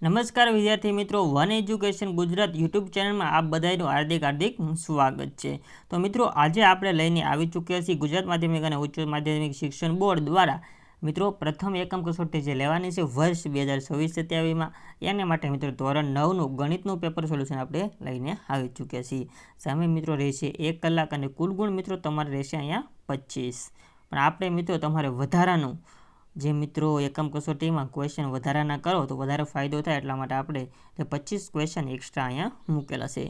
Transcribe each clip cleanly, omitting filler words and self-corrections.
નમસ્કાર વિદ્યાર્થી મિત્રો, વન એજ્યુકેશન ગુજરાત યુટ્યુબ ચેનલમાં આપ બધાનું હાર્દિક સ્વાગત છે। તો મિત્રો આજે આપણે લઈને આવી ચૂક્યા છીએ ગુજરાત માધ્યમિક અને ઉચ્ચ માધ્યમિક શિક્ષણ બોર્ડ દ્વારા મિત્રો પ્રથમ એકમ કસોટી જે લેવાની છે વર્ષ 2026-27માં એને માટે મિત્રો ધોરણ 9નું ગણિતનું પેપર સોલ્યુશન આપણે લઈને આવી ચૂક્યા છીએ। સામે મિત્રો રહેશે 1 કલાક અને કુલ ગુણ મિત્રો તમારે રહેશે અહીંયા 25। પણ આપણે મિત્રો તમારે વધારાનું જે મિત્રો એકમ કસોટીમાં ક્વેશ્ચન વધારાના કરો તો વધારે ફાયદો થાય એટલા માટે આપણે 25 ક્વેશ્ચન એક્સ્ટ્રા અહીંયા મૂકેલા છે।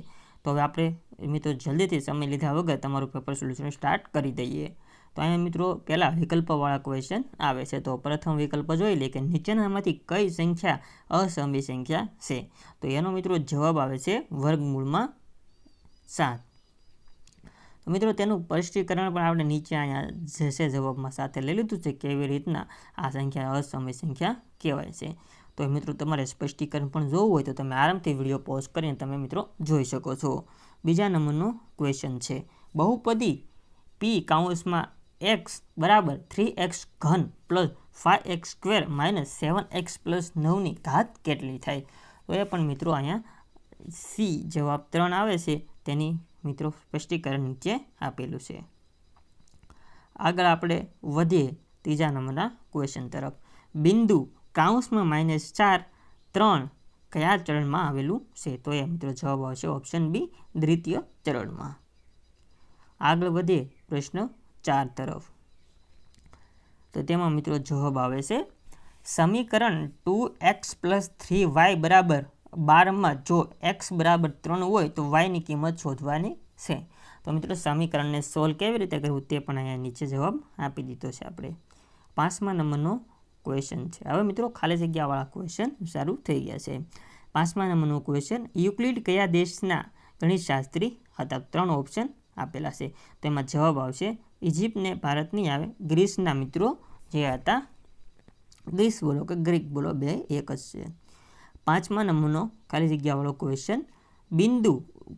તો હવે આપણે મિત્રો જલ્દીથી સમય લીધા વગર તમારું પેપર સોલ્યુશન સ્ટાર્ટ કરી દઈએ। તો અહીંયા મિત્રો પહેલાં વિકલ્પવાળા ક્વેશ્ચન આવે છે। તો પ્રથમ વિકલ્પ જોઈ લે કે નીચેનામાંથી કઈ સંખ્યા અસમી સંખ્યા છે। તો એનો મિત્રો જવાબ આવે છે વર્ગમૂળમાં 7। તો મિત્રો તેનું સ્પષ્ટીકરણ પણ આપણે નીચે અહીંયા જે છે જવાબમાં સાથે લઈ લીધું છે કેવી રીતના આ સંખ્યા અસમી સંખ્યા કહેવાય છે। તો મિત્રો તમારે સ્પષ્ટીકરણ પણ જોવું હોય તો તમે આરામથી વિડીયો પોઝ કરીને તમે મિત્રો જોઈ શકો છો। બીજા નંબરનો ક્વેશ્ચન છે બહુપદી p કૌંસમાં x બરાબર 3x ઘન plus 5x square minus 7x plus 9ની ઘાત કેટલી થાય। તો એ પણ મિત્રો અહીંયા સી જવાબ 3 આવે છે તેની મિત્રો સ્પષ્ટીકરણ નીચે આપેલું છે। આગળ આપણે વધીએ ત્રીજા નંબરના ક્વેશ્ચન તરફ। બિંદુ કૌંસમાં -4 3 કયા ચરણમાં આવેલું છે। તો એ મિત્રો જવાબ આવશે ઓપ્શન બી દ્વિતીય ચરણમાં। આગળ વધીએ પ્રશ્ન 4 તરફ। તો તેમાં મિત્રો જવાબ આવે છે સમીકરણ 2x + 3y બરાબર 12માં જો x બરાબર 3 હોય તો y ની કિંમત શોધવાની છે। તો મિત્રો સમીકરણને સોલ્વ કેવી રીતે કરવું તે પણ અહીંયા નીચે જવાબ આપી દીધો છે આપણે। 5મા નંબરનો ક્વેશ્ચન છે। હવે મિત્રો ખાલી જગ્યાવાળા ક્વેશ્ચન શરૂ થઈ ગયા છે। 5મા નંબરનો ક્વેશ્ચન યુક્લિડ કયા દેશના ગણિતશાસ્ત્રી હતા। 3 ઓપ્શન આપેલા છે। તો એમાં જવાબ આવશે ઇજિપ્ત ને ભારત નહીં આવે, ગ્રીસના મિત્રો જે હતા, ગ્રીસ બોલો કે ગ્રીક બોલો બે એક જ છે। 5મા નંબરનો ખાલી જગ્યાવાળો ક્વેશ્ચન બિંદુ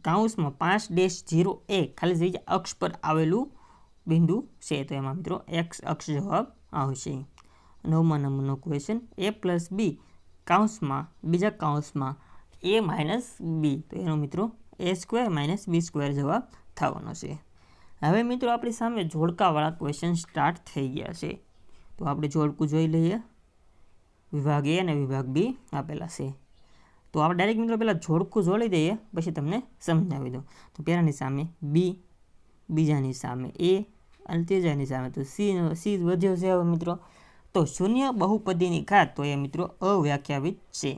કૌંસમાં 5-0 એ ખાલી જગ્યા અક્ષ પર આવેલું બિંદુ છે। તો એમાં મિત્રો એક્સ અક્ષ જવાબ આવશે। 9મા નંબરનો ક્વેશ્ચન a + b કૌંસમાં બીજા કૌંસમાં a - b તો એનો મિત્રો a² - b² જવાબ થવાનો છે। હવે મિત્રો આપણી સામે જોડકાવાળા ક્વેશ્ચન સ્ટાર્ટ થઈ ગયા છે। તો આપણે જોડકું જોઈ લઈએ। વિભાગ એ અને વિભાગ બી આપેલા છે। તો આપણે ડાયરેક્ટ મિત્રો પહેલાં જોડકું જોડી દઈએ પછી તમને સમજાવી દઉં। તો પહેલાંની સામે બી, બીજાની સામે એ અને ત્રીજાની સામે તો સી વધ્યો છે। હવે મિત્રો તો શૂન્ય બહુપદીની ઘાત તો એ મિત્રો અવ્યાખ્યાયિત છે।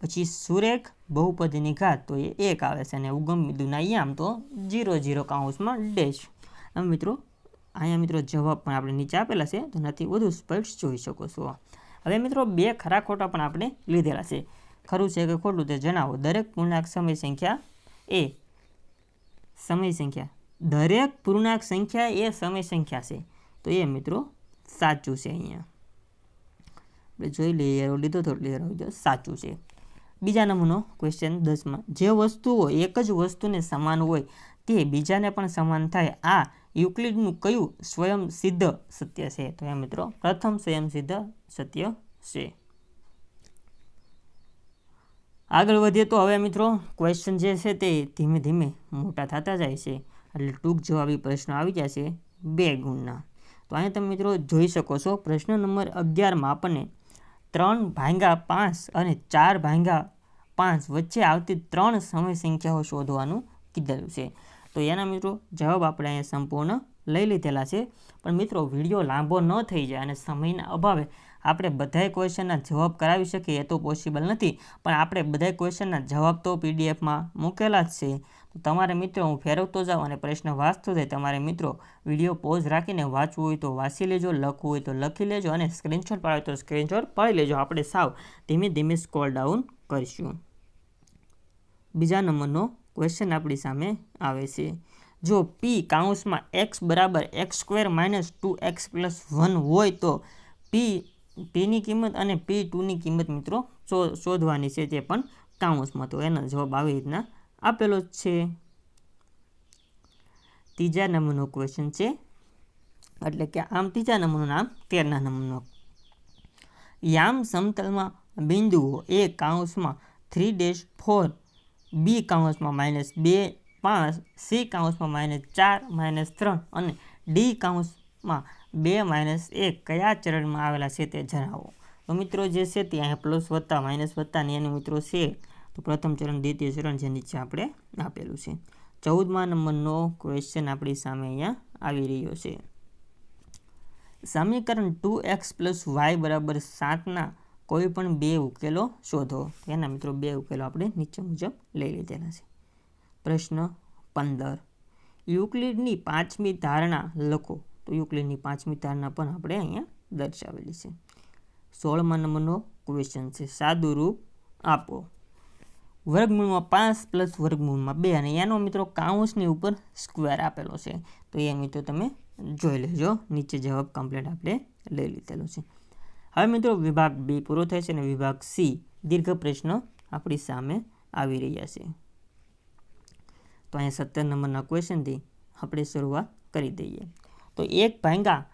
પછી સુરેખ બહુપદીની ઘાત તો એ 1 આવે છે અને ઉગમ બિંદુના યામ તો 0 0 કૌંસમાં ડેશ। હવે મિત્રો અહીંયા મિત્રો જવાબ પણ આપણે નીચે આપેલા છે તો નથી વધુ સ્પષ્ટ જોઈ શકો છો। હવે મિત્રો બે ખરા ખોટા પણ આપણે લીધેલા છે। ખરું છે કે ખોટું તે જણાવો। દરેક પૂર્ણાંક સમય સંખ્યા એ સમય સંખ્યા દરેક પૂર્ણાંક સંખ્યા એ સમય સંખ્યા છે। તો એ મિત્રો સાચું છે। અહીંયા આપણે જોઈ લઈએ લીધો તો ક્લિયર આવી જાય સાચું છે। બીજા નંબરનો ક્વેશ્ચન 10માં જે વસ્તુઓ એક જ વસ્તુને સમાન હોય તે બીજાને પણ સમાન થાય આ યુક્લિડનું કયું સ્વયં સિદ્ધ સત્ય છે। તો એ મિત્રો પ્રથમ સ્વયં સિદ્ધ સત્ય છે। આગળ વધીએ તો હવે મિત્રો ક્વેશ્ચન જે છે તે ધીમે ધીમે મોટા થતા જાય છે એટલે ટૂંક જવાબી પ્રશ્નો આવી ગયા છે 2 ગુણના। તો અહીંયા તમે મિત્રો જોઈ શકો છો પ્રશ્ન નંબર 11માં આપણને 3/5 અને 4/5 વચ્ચે આવતી 3 સમય સંખ્યાઓ શોધવાનું કીધેલું છે। તો એના મિત્રો જવાબ આપણે અહીંયા સંપૂર્ણ લઈ લીધેલા છે। પણ મિત્રો વિડીયો લાંબો ન થઈ જાય અને સમયના અભાવે આપણે બધાય ક્વેશ્ચનના જવાબ કરાવી શકીએ એ તો પોસિબલ નથી, પણ આપણે બધાય ક્વેશ્ચનના જવાબ તો પીડીએફમાં મૂકેલા જ છે। તો તમારે મિત્રો હું ફેરવતો જાઉં અને પ્રશ્ન વાંચતો જાય। તમારે મિત્રો વિડીયો પોઝ રાખીને વાંચવું હોય તો વાંચી લેજો, લખવું હોય તો લખી લેજો અને સ્ક્રીનશોટ પાડો તો સ્ક્રીનશોટ પાડી લેજો। આપણે સાવ ધીમે ધીમે સ્ક્રોલ ડાઉન કરીશું। બીજા નંબરનો ક્વેશ્ચન આપણી સામે આવે છે જો p કૌંસમાં x બરાબર x² - 2x + 1 હોય તો pની કિંમત અને p2ની કિંમત મિત્રો શોધવાની છે તે પણ કૌંસમાં। તો એનો જવાબ આવી રીતના આપેલો જ છે। ત્રીજા નંબરનો ક્વેશ્ચન છે એટલે કે આમ ત્રીજા નંબરનું નામ 13ના નંબરનો યામ સમતલમાં બિંદુઓ a કૌંસમાં 3-4 b કૌંસમાં -2 5 c કૌંસમાં -4 -3 અને d કૌંસમાં 2 -1 કયા ચરણમાં આવેલા છે તે જણાવો. તો મિત્રો જે છે તે અહીંયા પ્લસ વત્તા માઇનસ વત્તા ને એનું મિત્રો છે. તો પ્રથમ ચરણ, દ્વિતીય ચરણ જે નીચે આપણે આપેલું છે. 14મા નંબરનો ક્વેશ્ચન આપણી સામે અહીંયા આવી રહ્યો છે. સમીકરણ 2x + y = 7ના કોઈ પણ બે ઉકેલો શોધો. એના મિત્રો બે ઉકેલો આપણે નીચે મુજબ લઈ લીધેલા છે. પ્રશ્ન 15 યુક્લિડની પાંચમી ધારણા લખો. તો યુક્લિડની પાંચમી ધારણા પણ આપણે અહીંયા દર્શાવેલી છે. 16મા નંબરનો ક્વેશ્ચન છે. સાદું રૂપ આપો. વર્ગમૂળમાં 5 + વર્ગમૂળમાં 2 અને એનો મિત્રો કાઉન્સની ઉપર સ્ક્વેર આપેલો છે. તો એ મિત્રો તમે જોઈ લેજો. નીચે જવાબ કમ્પ્લીટ આપણે લઈ લીધેલો છે. હવે મિત્રો વિભાગ બી પૂરો થાય છે અને વિભાગ સી દીર્ઘ પ્રશ્નો આપણી સામે આવી રહ્યા છે. તો અહીંયા 17 નંબરના ક્વેશ્ચનથી આપણે શરૂઆત કરી દઈએ. તો 1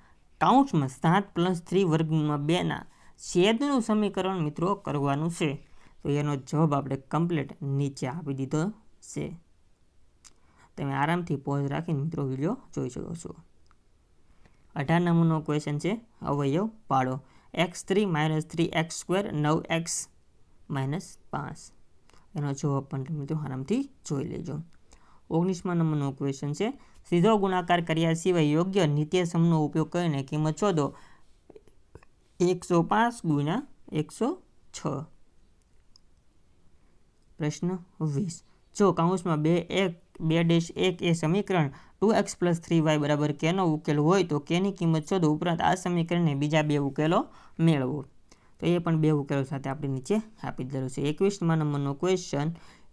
કૌંસમાં 7 + 3 વર્ગમૂળમાં 2ના છેદનું સમીકરણ મિત્રો કરવાનું છે. તો એનો જવાબ આપણે કમ્પ્લીટ નીચે આપી દીધો છે. તમે આરામથી પોઝ રાખીને મિત્રો વિડીયો જોઈ શકો છો. 18 નંબરનો ક્વેશ્ચન છે. અવયવ પાડો. x3 - 3x² 9x - 5. એનો જવાબ પણ મિત્રો આરામથી જોઈ લેજો. 19મા નંબરનો ક્વેશ્ચન છે. સીધો ગુણાકાર કર્યા સિવાય યોગ્ય નિત્યસમનો ઉપયોગ કરીને કિંમત શોધો. 105 × 106. પ્રશ્ન 20 જો કૌંસમાં 2-1 એ સમીકરણ 2x + 3y = k નો ઉકેલ હોય તો k ની કિંમત શોધો. ઉપરાંત આ સમીકરણને બીજા બે ઉકેલો મેળવો. તો એ પણ બે ઉકેલો સાથે આપણે નીચે આપી દીધેલું છે. 21મા નંબરનો ક્વેશ્ચન.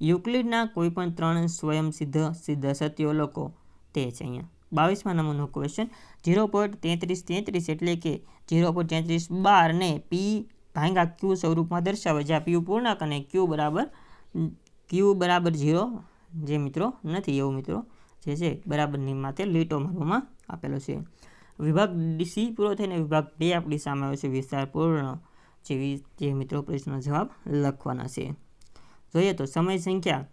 યુક્લિડના કોઈપણ 3 સ્વયંસિદ્ધ સત્યો લખો. તે છે અહીંયા. 22મા નંબરનો ક્વેશ્ચન. 0.3333 એટલે કે 0.3312 ને p / q સ્વરૂપમાં દર્શાવે જ્યાં p પૂર્ણાંક અને q બરાબર 0 જે મિત્રો નથી એવું મિત્રો જે છે બરાબરની માટે લીટો મારવામાં આપેલો છે. વિભાગ સી પૂરો થઈને વિભાગ ડી આપણી સામે આવે છે. વિસ્તારપૂર્ણ જે મિત્રો પ્રશ્નનો જવાબ લખવાના છે. જોઈએ તો સમય સંખ્યા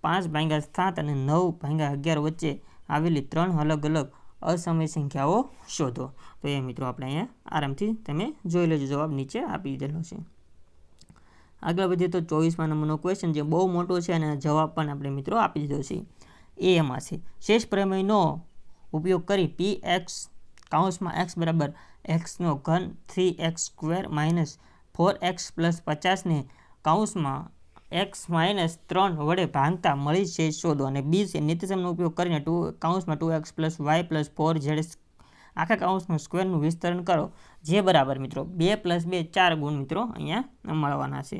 5/7 અને 9/11 વચ્ચે આવેલી 3 અલગ અલગ અસમય સંખ્યાઓ શોધો. તો એ મિત્રો આપણે અહીંયા આરામથી તમે જોઈ લેજો. જવાબ નીચે આપી દીધેલો છે. આગળ વધીએ તો 24મા નંબરનો ક્વેશ્ચન જે બહુ મોટો છે અને જવાબ પણ આપણે મિત્રો આપી દીધો છે. એ એમાં છે. શેષ પ્રમેયનો ઉપયોગ કરી px કૌંસમાં x = x3 - 4x + 50 ને કૌંસમાં x - 3 વડે ભાંગતા મળી શેષ શોધો. અને બી છે. નિત્યસમનો ઉપયોગ કરીને કૌંસમાં 2x + y + 4z આખા કૌંસનું સ્ક્વેરનું વિસ્તરણ કરો. જે બરાબર મિત્રો 2 + 2 4 ગુણ મિત્રો અહીંયા મળવાના છે.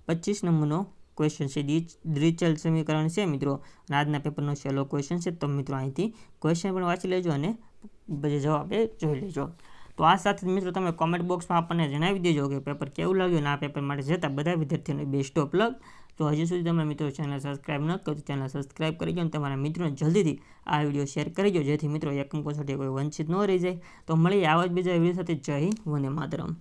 25 નંબરનો ક્વેશ્ચન છે. દ્વિચલ સમીકરણ છે મિત્રો. આજના પેપરનો છેલ્લો ક્વેશ્ચન છે. તો મિત્રો અહીંથી ક્વેશ્ચન પણ વાંચી લેજો અને બધા જવાબ જોઈ લેજો. તો આ સાથે મિત્રો તમે કોમેન્ટ બોક્સમાં આપણને જણાવી દેજો કે પેપર કેવું લાગ્યું અને આ પેપર માટે જતા બધા વિદ્યાર્થીઓને બેસ્ટ ઓફ લક. તો હજી સુધી તમે મિત્રો ચેનલ સબસ્ક્રાઈબ ન કરો તો ચેનલ સબસ્ક્રાઈબ કરી દો અને તમારા મિત્રોને જલ્દીથી આ વિડીયો શેર કરી દો જેથી મિત્રો એક અંકો સાથે કોઈ વંચિત ન રહી જાય. તો મળીએ આવા જ બીજા વિડીયો સાથે. જય હિન્દ, વંદે માતરમ.